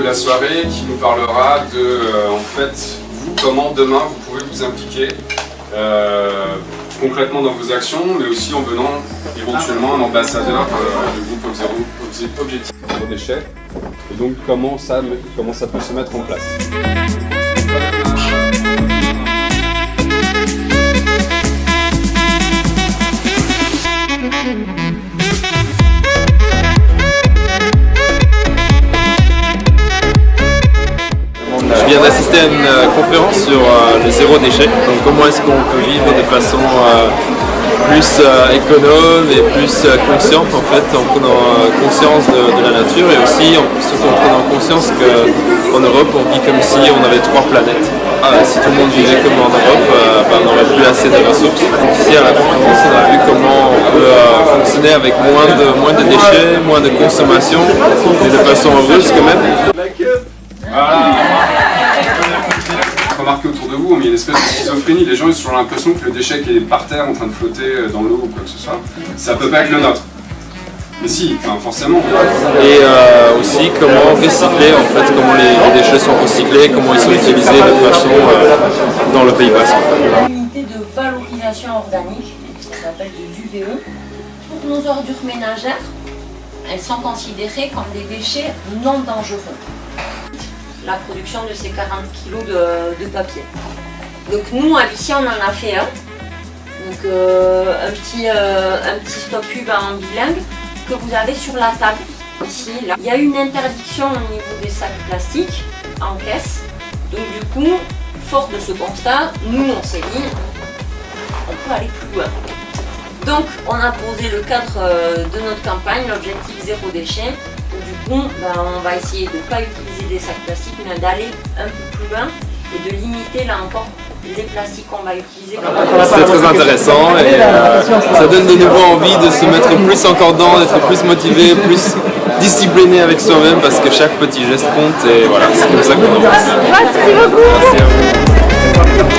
la soirée qui nous parlera de, en fait, vous, comment demain vous pouvez vous impliquer concrètement dans vos actions, mais aussi en venant éventuellement un ambassadeur du groupe Objectif Zéro Déchet, et donc comment ça peut se mettre en place. Je viens d'assister à une conférence sur le zéro déchet, donc comment est-ce qu'on peut vivre de façon plus économe et plus consciente en fait, en prenant conscience de la nature et aussi surtout en prenant conscience qu'en Europe on vit comme si on avait 3 planètes. Si tout le monde vivait comme en Europe, on n'aurait plus assez de ressources. Donc ici à la conférence on a vu comment on peut fonctionner avec moins de déchets, moins de consommation et de façon heureuse quand même. Remarquez autour de vous, il y a une espèce de schizophrénie. Les gens ils ont toujours l'impression que le déchet qui est par terre en train de flotter dans l'eau ou quoi que ce soit, ça peut pas être le nôtre. Mais si, enfin, forcément. Et aussi comment recycler, en fait, comment les déchets sont recyclés, comment ils sont utilisés de façon dans le Pays Basque. Une unité de valorisation organique, ça s'appelle de l'UVE. Pour nos ordures ménagères, elles sont considérées comme des déchets non dangereux. La production de ces 40 kg de papier. Donc nous, à Vichy, on en a fait un. Donc un petit stop pub en bilingue que vous avez sur la table, ici, là. Il y a une interdiction au niveau des sacs plastiques en caisse. Donc du coup, fort de ce constat, nous on s'est dit, on peut aller plus loin. Donc on a posé le cadre de notre campagne, l'objectif zéro déchet. Du coup, on va essayer de ne pas utiliser des sacs plastiques, mais d'aller un peu plus loin et de limiter là encore les plastiques qu'on va utiliser. C'est très intéressant et ça donne de nouveau envie de se mettre plus encore dedans, d'être plus motivé, plus discipliné avec soi-même parce que chaque petit geste compte et voilà, c'est comme ça qu'on avance. Merci beaucoup. Merci à vous.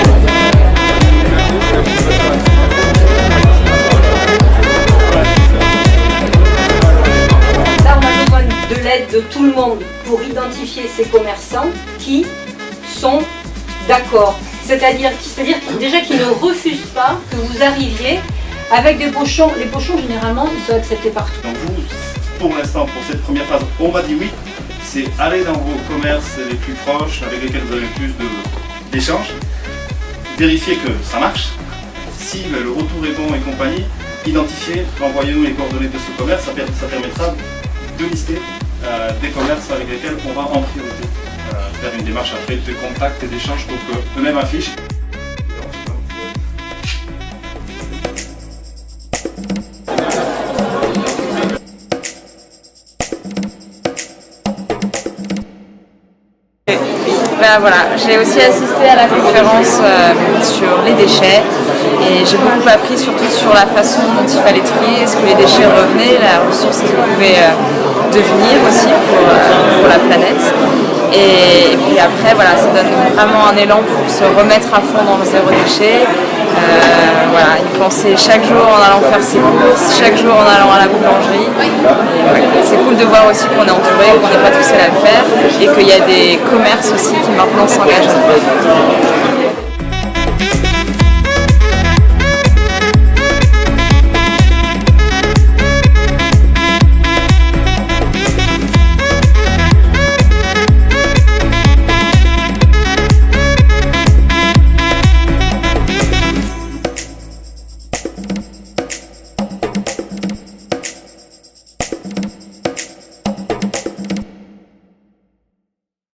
De l'aide de tout le monde pour identifier ces commerçants qui sont d'accord. C'est-à-dire déjà qu'ils ne refusent pas que vous arriviez avec des pochons. Les pochons, généralement, ils sont acceptés partout. Donc vous, pour l'instant, pour cette première phase, on m'a dit oui, c'est aller dans vos commerces les plus proches, avec lesquels vous avez le plus d'échanges, vérifier que ça marche. Si le retour est bon et compagnie, identifier, envoyez-nous les coordonnées de ce commerce, ça permettra de lister des commerces avec lesquels on va en priorité faire une démarche après de contact et d'échange pour qu'eux-mêmes affichent. Voilà, j'ai aussi assisté à la conférence sur les déchets et j'ai beaucoup appris surtout sur la façon dont il fallait trier, ce que les déchets revenaient, la ressource qu'ils pouvaient devenir aussi pour la planète. Et puis après, voilà, ça donne vraiment un élan pour se remettre à fond dans le zéro déchet. Voilà, y penser chaque jour en allant faire ses courses, chaque jour en allant à la boulangerie. C'est cool de voir aussi qu'on est entouré, qu'on n'est pas tout seul à le faire et qu'il y a des commerces aussi qui maintenant s'engagent à le faire.